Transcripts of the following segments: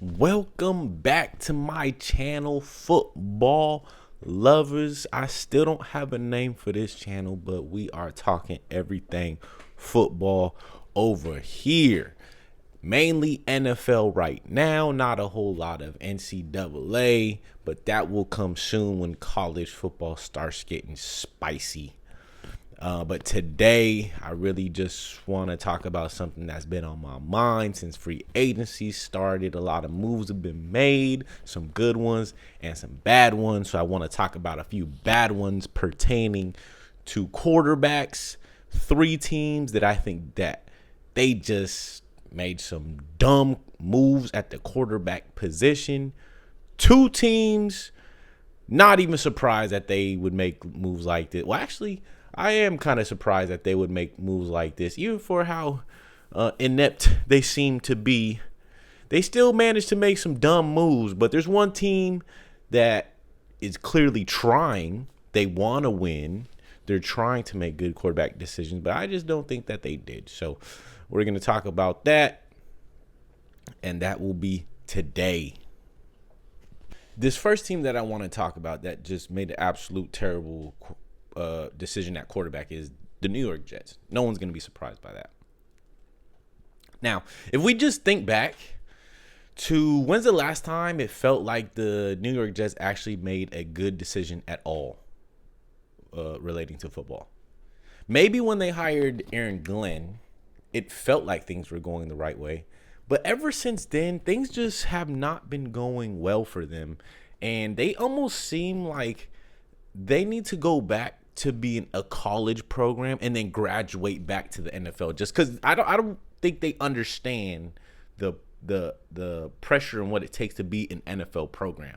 Welcome back to my channel, football lovers. I still don't have a name for this channel, but we are talking everything football over here. Mainly NFL right now, not a whole lot of NCAA, but that will come soon when college football starts getting spicy. But today, I really just want to talk about something that's been on my mind since free agency started. A lot of moves have been made, some good ones and some bad ones. So I want to talk about a few bad ones pertaining to quarterbacks. 3 teams that I think that they just made some dumb moves at the quarterback position. 2 teams, not even surprised that they would make moves like this. Well, actually, I am kind of surprised that they would make moves like this, even for how inept they seem to be. They still managed to make some dumb moves, but there's one team that is clearly trying. They want to win. They're trying to make good quarterback decisions, but I just don't think that they did. So we're going to talk about that, and that will be today. This first team that I want to talk about that just made an absolute terrible decision at quarterback is the New York Jets. No one's going to be surprised by that. Now, if we just think back to when's the last time it felt like the New York Jets actually made a good decision at all relating to football? Maybe when they hired Aaron Glenn, it felt like things were going the right way. But ever since then, things just have not been going well for them. And they almost seem like they need to go back to being a college program and then graduate back to the NFL, just because I don't think they understand the pressure and what it takes to be an NFL program.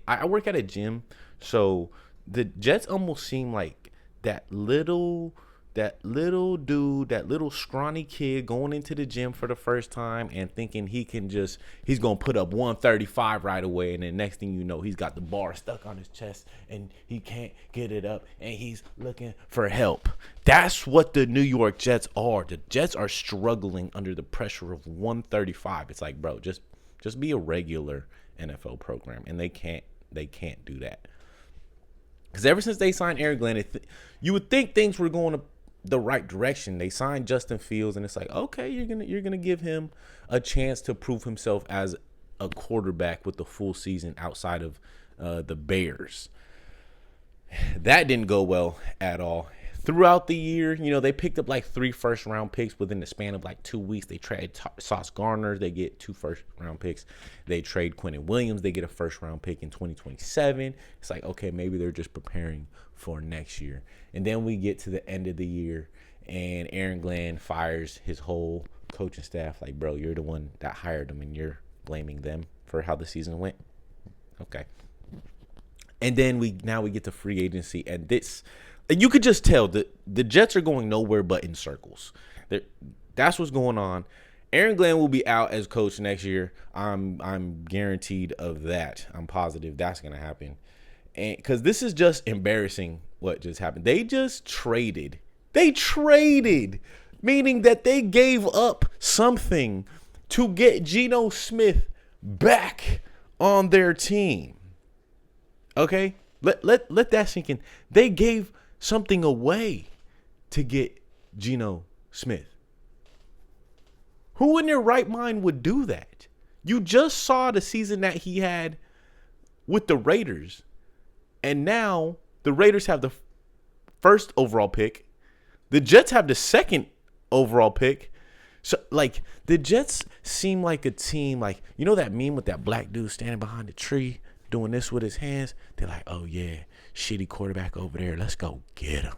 I work at a gym, so the Jets almost seem like that little dude, that little scrawny kid going into the gym for the first time and thinking he's going to put up 135 right away. And then next thing you know, he's got the bar stuck on his chest and he can't get it up and he's looking for help. That's what the New York Jets are. The Jets are struggling under the pressure of 135. It's like, bro, just be a regular NFL program. And they can't do that. Because ever since they signed Aaron Glenn, you would think things were going the right direction. They signed Justin Fields, and it's like, okay, you're gonna give him a chance to prove himself as a quarterback with the full season outside of the Bears. That didn't go well at all. Throughout the year, they picked up like 3 first-round picks within the span of like 2 weeks. They trade Sauce Gardner. They get 2 first-round picks. They trade Quentin Williams. They get a first-round pick in 2027. It's like, okay, maybe they're just preparing for next year. And then we get to the end of the year, and Aaron Glenn fires his whole coaching staff. Like, bro, you're the one that hired them, and you're blaming them for how the season went. Okay. And then we get to free agency, and you could just tell that the Jets are going nowhere but in circles. That's what's going on. Aaron Glenn will be out as coach next year. I'm guaranteed of that. I'm positive that's going to happen. And because this is just embarrassing what just happened. They just traded. Meaning that they gave up something to get Geno Smith back on their team. Okay? Let that sink in. They gave something away to get Geno Smith. Who in their right mind would do that? You just saw the season that he had with the Raiders. And now the Raiders have the first overall pick. The Jets have the 2nd overall pick. So, like, the Jets seem like a team, like, that meme with that black dude standing behind the tree doing this with his hands? They're like, oh, yeah, shitty quarterback over there. Let's go get him.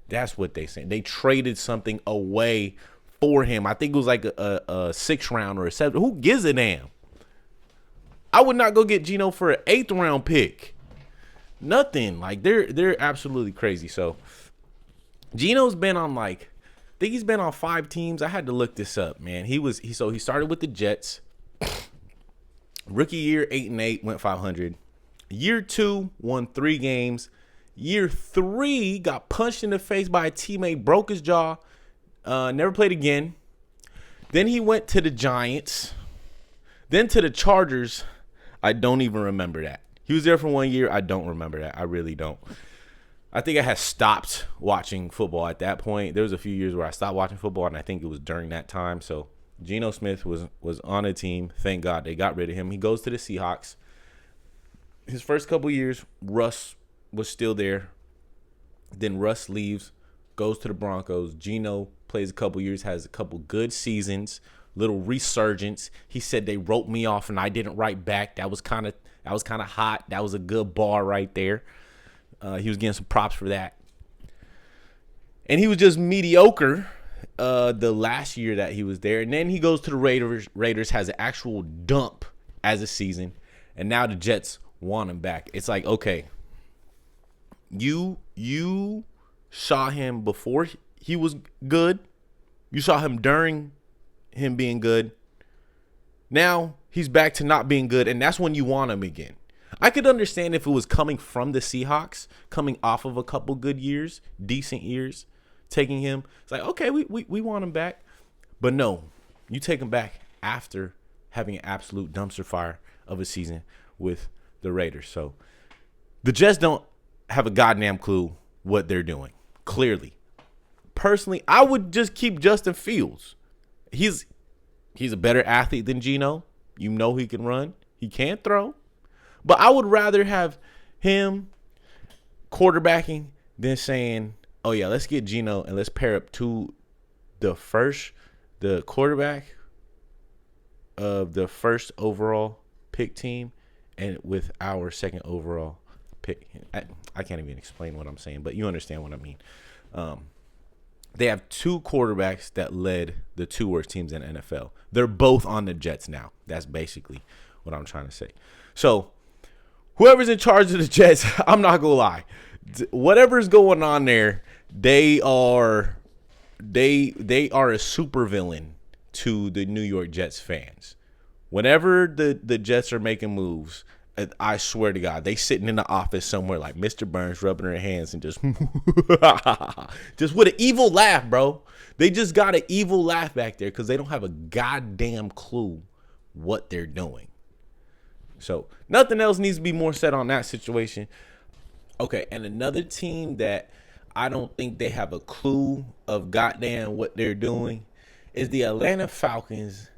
That's what they say. They traded something away for him. I think it was like a 6th round or a 7th. Who gives a damn? I would not go get Geno for an 8th round pick. Nothing. Like, they're absolutely crazy. So Geno's been on I think he's been on 5 teams. I had to look this up, man. He started with the Jets. Rookie year 8-8, went 500. Year 2, won 3 games. Year 3, got punched in the face by a teammate, broke his jaw, never played again. Then he went to the Giants. Then to the Chargers, I don't even remember that. He was there for 1 year. I don't remember that. I really don't. I think I had stopped watching football at that point. There was a few years where I stopped watching football, and I think it was during that time. So Geno Smith was on a team. Thank God they got rid of him. He goes to the Seahawks. His first couple years, Russ was still there. Then Russ leaves, goes to the Broncos. Geno plays a couple years, has a couple good seasons, little resurgence. He said they wrote me off and I didn't write back. That was kind of hot. That was a good bar right there. He was getting some props for that. And he was just mediocre the last year that he was there. And then he goes to the Raiders. Raiders has an actual dump as a season. And now the Jets want him back. It's like, okay, you saw him before he was good. You saw him during him being good. Now he's back to not being good, and that's when you want him again. I could understand if it was coming from the Seahawks, coming off of a couple good years, decent years, taking him. It's like, okay, we want him back. But no, you take him back after having an absolute dumpster fire of a season with the Raiders. So the Jets don't have a goddamn clue what they're doing, clearly. Personally, I would just keep Justin Fields. He's a better athlete than Geno. You know he can run. He can't throw. But I would rather have him quarterbacking than saying, oh, yeah, let's get Geno and let's pair up to the quarterback of the first overall pick team and with our second overall pick. I can't even explain what I'm saying, but you understand what I mean. They have two quarterbacks that led the two worst teams in the NFL. They're both on the Jets now. That's basically what I'm trying to say. So whoever's in charge of the Jets, I'm not going to lie. Whatever's going on there, they are a supervillain to the New York Jets fans. Whenever the Jets are making moves, I swear to God, they sitting in the office somewhere like Mr. Burns rubbing their hands and just with an evil laugh, bro. They just got an evil laugh back there because they don't have a goddamn clue what they're doing. So nothing else needs to be more said on that situation. Okay, and another team that I don't think they have a clue of goddamn what they're doing is the Atlanta Falcons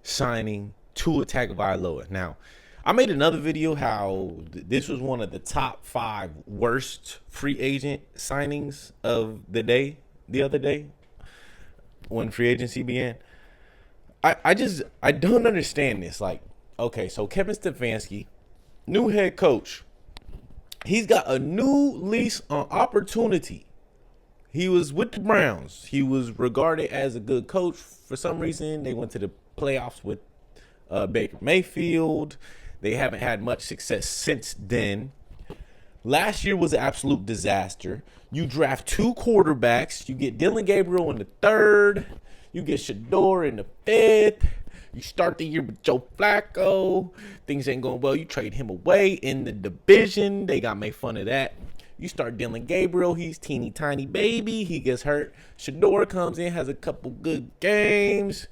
signing Tua Tagovailoa. Now, I made another video how this was one of the top 5 worst free agent signings of the other day when free agency began. I don't understand this. Like, okay, so Kevin Stefanski, new head coach, he's got a new lease on opportunity. He was with the Browns. He was regarded as a good coach. For some reason, they went to the playoffs with Baker Mayfield. They haven't had much success since then. Last year was an absolute disaster. You draft 2 quarterbacks. You get Dylan Gabriel in the 3rd. You get Shador in the 5th. You start the year with Joe Flacco. Things ain't going well. You trade him away in the division. They got made fun of that. You start Dylan Gabriel. He's teeny tiny baby. He gets hurt. Shador comes in, has a couple good games.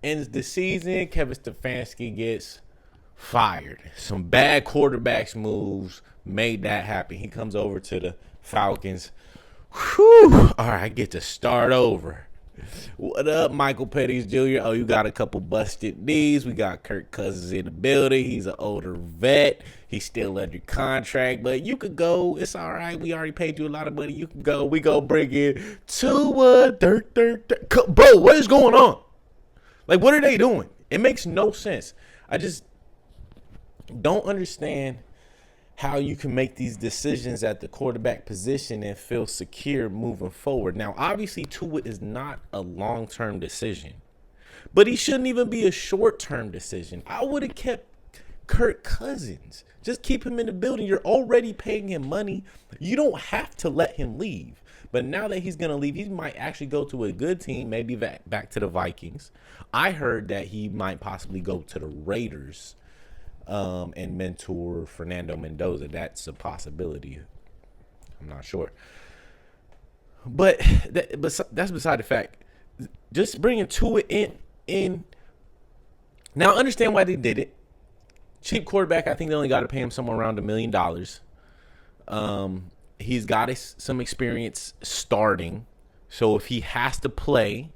Ends the season. Kevin Stefanski gets fired. Some bad quarterbacks moves made that happen. He comes over to the Falcons. Whew. All right, I get to start over. What up, Michael Pettis Jr.? Oh, you got a couple busted knees. We got Kirk Cousins in the building. He's an older vet. He's still under contract, but you could go. It's all right. We already paid you a lot of money. You can go. We go bring in Tua. Bro, what is going on? Like, what are they doing? It makes no sense. I just don't understand how you can make these decisions at the quarterback position and feel secure moving forward. Now, obviously, Tua is not a long-term decision, but he shouldn't even be a short-term decision. I would have kept Kirk Cousins. Just keep him in the building. You're already paying him money. You don't have to let him leave. But now that he's going to leave, he might actually go to a good team, maybe back to the Vikings. I heard that he might possibly go to the Raiders and mentor Fernando Mendoza. That's a possibility. I'm not sure. But that's beside the fact. Just bringing Tua in Now, I understand why they did it. Cheap quarterback, I think they only got to pay him somewhere around $1 million. He's got some experience starting. So if he has to play,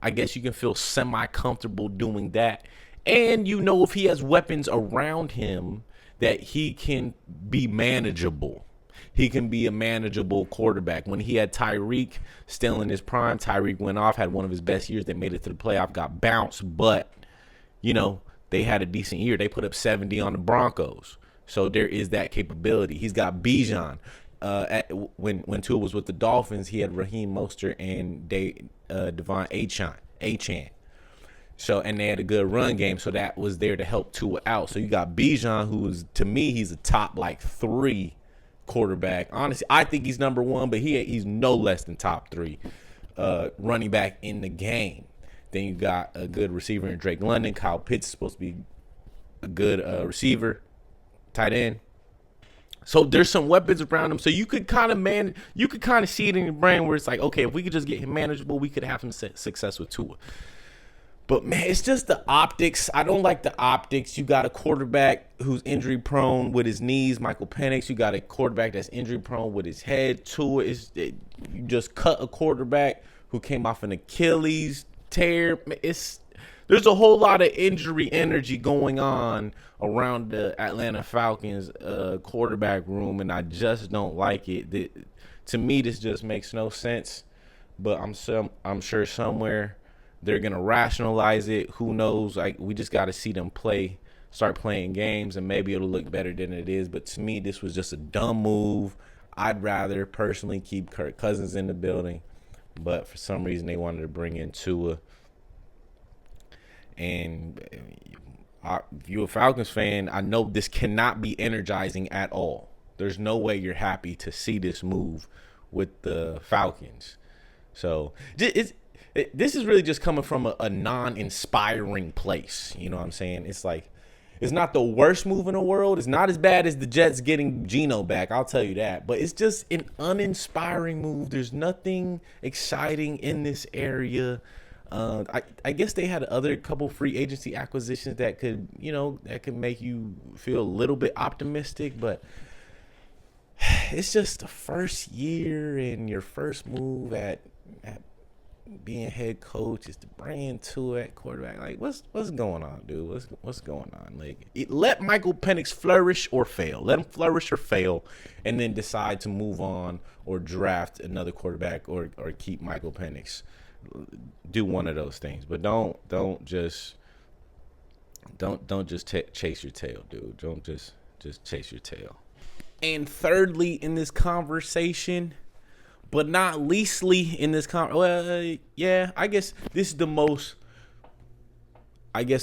I guess you can feel semi-comfortable doing that. And you know if he has weapons around him that he can be manageable. He can be a manageable quarterback. When he had Tyreek still in his prime, Tyreek went off, had one of his best years. They made it to the playoff, got bounced, but, you know, they had a decent year. They put up 70 on the Broncos. So there is that capability. He's got Bijan. When Tua was with the Dolphins, he had Raheem Mostert and Devon Achane. So, and they had a good run game, so that was there to help Tua out. So you got Bijan, who's, to me, he's a top, 3 quarterback. Honestly, I think he's number 1, but he's no less than top 3 running back in the game. Then you got a good receiver in Drake London. Kyle Pitts is supposed to be a good receiver, tight end. So there's some weapons around him. So you could kind of see it in your brain where it's like, okay, if we could just get him manageable, we could have some success with Tua. But, man, it's just the optics. I don't like the optics. You got a quarterback who's injury prone with his knees, Michael Penix. You got a quarterback that's injury prone with his head. Tua you just cut a quarterback who came off an Achilles tear. There's a whole lot of injury energy going on around the Atlanta Falcons quarterback room, and I just don't like it. To me, this just makes no sense. But I'm sure somewhere they're gonna rationalize it. Who knows? We just got to see them start playing games, and maybe it'll look better than it is. But to me, this was just a dumb move. I'd rather personally keep Kirk Cousins in the building, but for some reason they wanted to bring in Tua. And if you're a Falcons fan, I know this cannot be energizing at all. There's no way you're happy to see this move with the Falcons. So this is really just coming from a non-inspiring place. You know what I'm saying? It's like, it's not the worst move in the world. It's not as bad as the Jets getting Geno back. I'll tell you that. But it's just an uninspiring move. There's nothing exciting in this area. I guess they had other couple free agency acquisitions that could make you feel a little bit optimistic, but it's just the first year and your first move at being head coach is to bring Tua at quarterback. Like, what's going on, dude? What's going on? Like, let Michael Penix flourish or fail. Let him flourish or fail, and then decide to move on or draft another quarterback or keep Michael Penix. Do one of those things, but don't just chase your tail, dude. Don't just chase your tail. And thirdly, in this conversation, but not leastly in this I guess this is the most,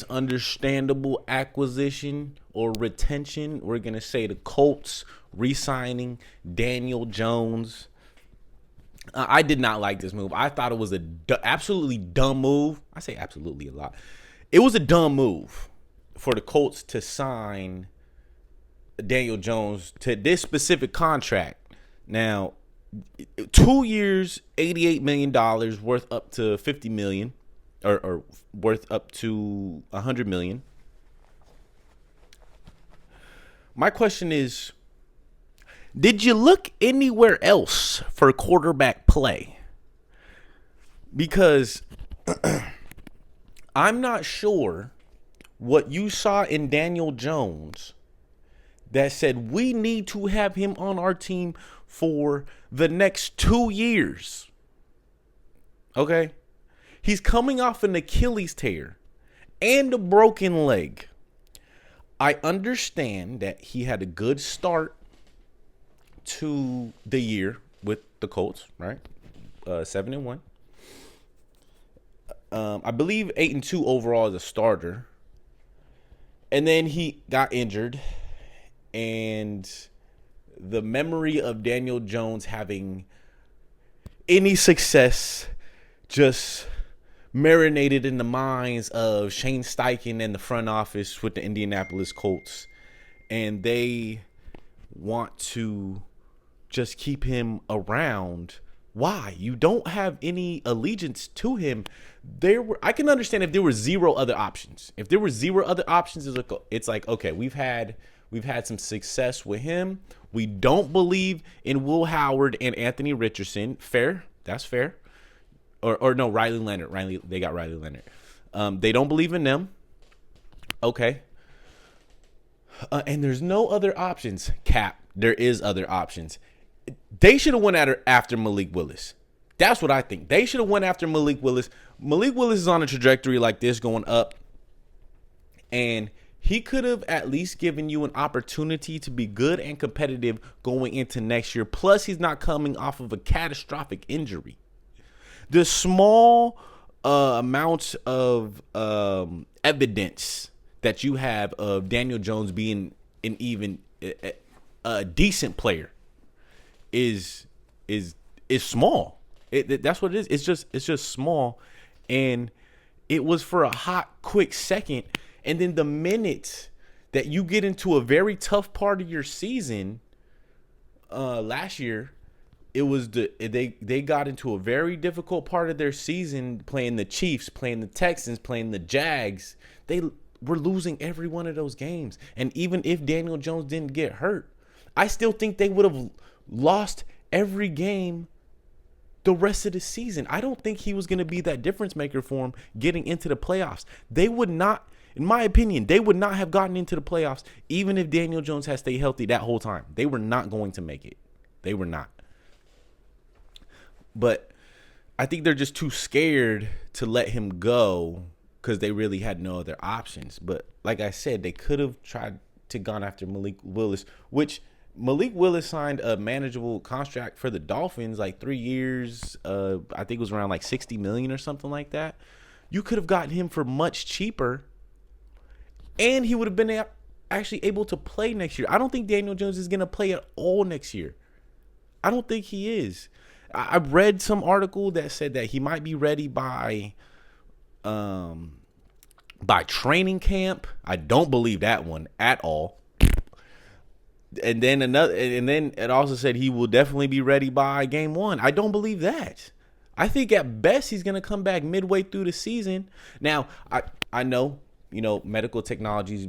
understandable acquisition or retention. We're gonna say the Colts re-signing Daniel Jones. I did not like this move. I thought it was absolutely dumb move. I say absolutely a lot. It was a dumb move for the Colts to sign Daniel Jones to this specific contract. Now, 2 years, $88 million, worth up to $50 million, or worth up to $100 million. My question is, did you look anywhere else for quarterback play? Because I'm not sure what you saw in Daniel Jones that said we need to have him on our team for the next 2 years. Okay? He's coming off an Achilles tear and a broken leg. I understand that he had a good start to the year with the Colts, right? 7-1. I believe 8-2 overall as a starter. And then he got injured, and the memory of Daniel Jones having any success just marinated in the minds of Shane Steichen and the front office with the Indianapolis Colts, and they want to just keep him around Why? You don't have any allegiance to him. I can understand if there were zero other options. If there were zero other options, it's like okay, we've had some success with him. We don't believe in Will Howard and Anthony Richardson. Fair. That's fair. Or no, Riley Leonard. They got Riley Leonard. They don't believe in them. Okay. And there's no other options. Cap. There is other options. They should have went after Malik Willis. That's what I think. They should have went after Malik Willis. Malik Willis is on a trajectory like this going up. And he could have at least given you an opportunity to be good and competitive going into next year. Plus, he's not coming off of a catastrophic injury. The small amounts of evidence that you have of Daniel Jones being an even a decent player is small. That's what it is. It's just small, and it was for a hot, quick second, and then the minute that you get into a very tough part of your season, last year, it was they got into a very difficult part of their season playing the Chiefs, playing the Texans, playing the Jags. They were losing every one of those games, and even if Daniel Jones didn't get hurt, I still think they would have lost every game the rest of the season. I don't think he was going to be that difference maker for him getting into the playoffs. They would not, in my opinion, they would not have gotten into the playoffs even if Daniel Jones had stayed healthy that whole time. They were not going to make it. They were not. But I think they're just too scared to let him go because they really had no other options. But like I said, they could have tried to gone after Malik Willis, which Malik Willis signed a manageable contract for the Dolphins, like 3 years. I think it was around like $60 million or something like that. You could have gotten him for much cheaper, and he would have been actually able to play next year. I don't think Daniel Jones is going to play at all next year. I don't think he is. I read some article that said that he might be ready by training camp. I don't believe that one at all. And then it also said he will definitely be ready by game 1. I don't believe that. I think at best he's going to come back midway through the season. Now, I know, medical technologies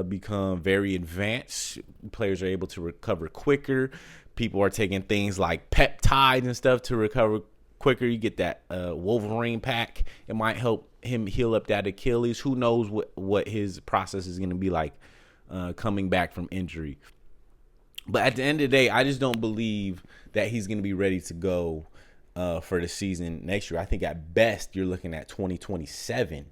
become very advanced. Players are able to recover quicker. People are taking things like peptides and stuff to recover quicker. You get that Wolverine pack. It might help him heal up that Achilles. Who knows what his process is going to be like coming back from injury. But at the end of the day, I just don't believe that he's going to be ready to go for the season next year. I think at best you're looking at 2027.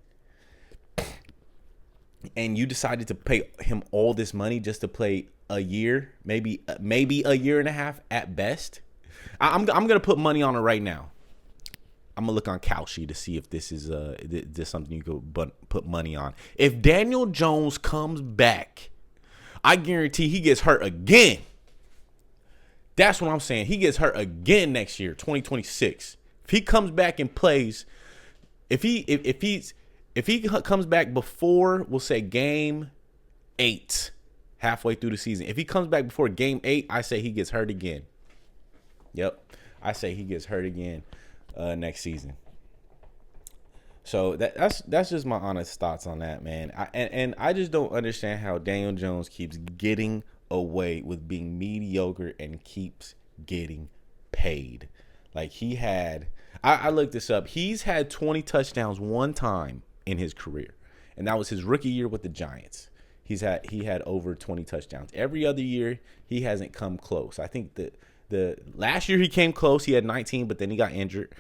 And you decided to pay him all this money just to play a year, maybe a year and a half at best. I'm going to put money on it right now. I'm going to look on Kalshi to see if this is something you could put money on. If Daniel Jones comes back, I guarantee he gets hurt again. That's what I'm saying. He gets hurt again next year, 2026. If he comes back and plays, if he comes back before, we'll say game 8, halfway through the season. If he comes back before game 8, I say he gets hurt again. Yep, I say he gets hurt again next season. So that's just my honest thoughts on that, man. I just don't understand how Daniel Jones keeps getting away with being mediocre and keeps getting paid. Like I looked this up. He's had 20 touchdowns one time in his career, and that was his rookie year with the Giants. He had over 20 touchdowns. Every other year he hasn't come close. I think the last year he came close. He had 19, but then he got injured.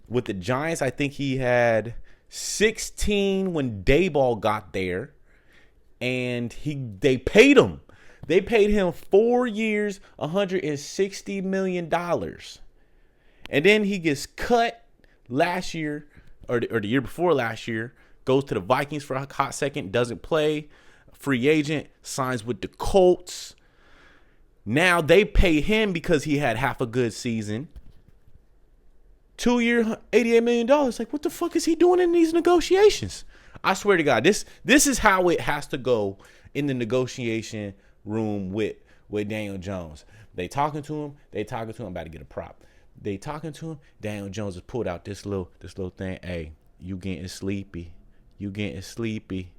With the Giants, I think he had 16 when Dayball got there, and they paid him. They paid him 4 years, $160 million. And then he gets cut last year, or the year before last year, goes to the Vikings for a hot second, doesn't play, free agent, signs with the Colts. Now they pay him because he had half a good season. 2-year, $88 million. Like, what the fuck is he doing in these negotiations? I swear to God, this is how it has to go in the negotiation room with Daniel Jones. They talking to him about to get a prop. They talking to him. Daniel Jones has pulled out this little thing. Hey, you getting sleepy? You getting sleepy?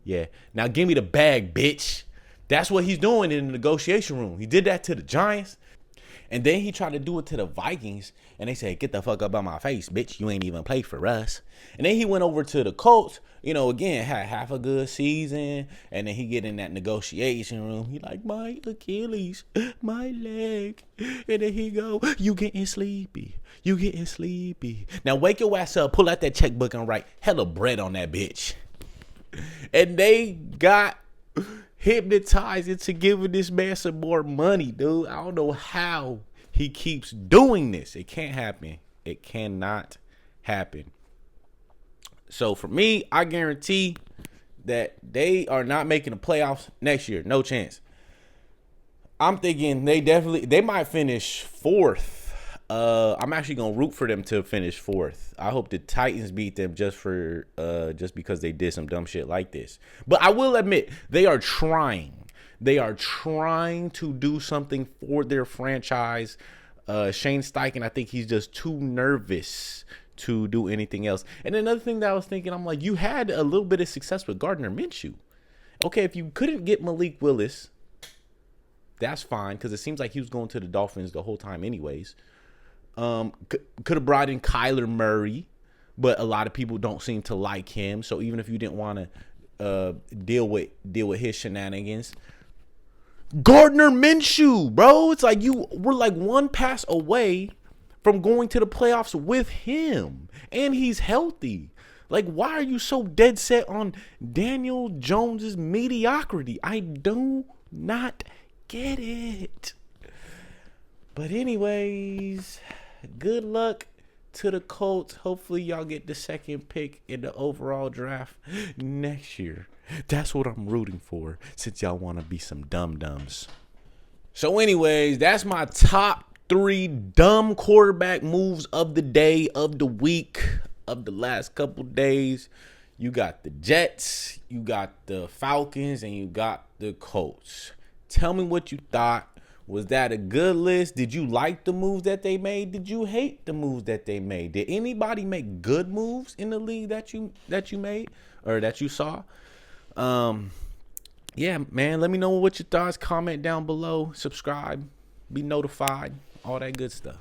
Yeah. Now give me the bag, bitch. That's what he's doing in the negotiation room. He did that to the Giants. And then he tried to do it to the Vikings. And they said, get the fuck up on my face, bitch. You ain't even play for us. And then he went over to the Colts. You know, again, had half a good season. And then he get in that negotiation room. He like, my Achilles, my leg. And then he go, you getting sleepy. You getting sleepy. Now wake your ass up. Pull out that checkbook and write hella bread on that bitch. And they got hypnotized into giving this man some more money, dude. I don't know how he keeps doing this. It can't happen. It cannot happen. So for me, I guarantee that they are not making the playoffs next year. No chance. I'm thinking they might finish fourth. I'm actually gonna root for them to finish fourth. I hope the Titans beat them just because they did some dumb shit like this. But I will admit they are trying. They are trying to do something for their franchise. Shane Steichen, I think he's just too nervous to do anything else. And another thing that I was thinking, I'm like, you had a little bit of success with Gardner Minshew. Okay, if you couldn't get Malik Willis, that's fine because it seems like he was going to the Dolphins the whole time anyways. Could have brought in Kyler Murray, but a lot of people don't seem to like him. So even if you didn't want to deal with his shenanigans, Gardner Minshew, bro, it's like you were like one pass away from going to the playoffs with him, and he's healthy. Like, why are you so dead set on Daniel Jones's mediocrity? I do not get it. But anyways, good luck to the Colts. Hopefully y'all get the second pick in the overall draft next year. That's what I'm rooting for, since y'all want to be some dum-dums. So anyways, that's my top 3 dumb quarterback moves of the day, of the week, of the last couple days. You got the Jets, you got the Falcons, and you got the Colts. Tell me what you thought. Was that a good list? Did you like the moves that they made? Did you hate the moves that they made? Did anybody make good moves in the league that you made or that you saw? Yeah, man, let me know what your thoughts. Comment down below. Subscribe. Be notified. All that good stuff.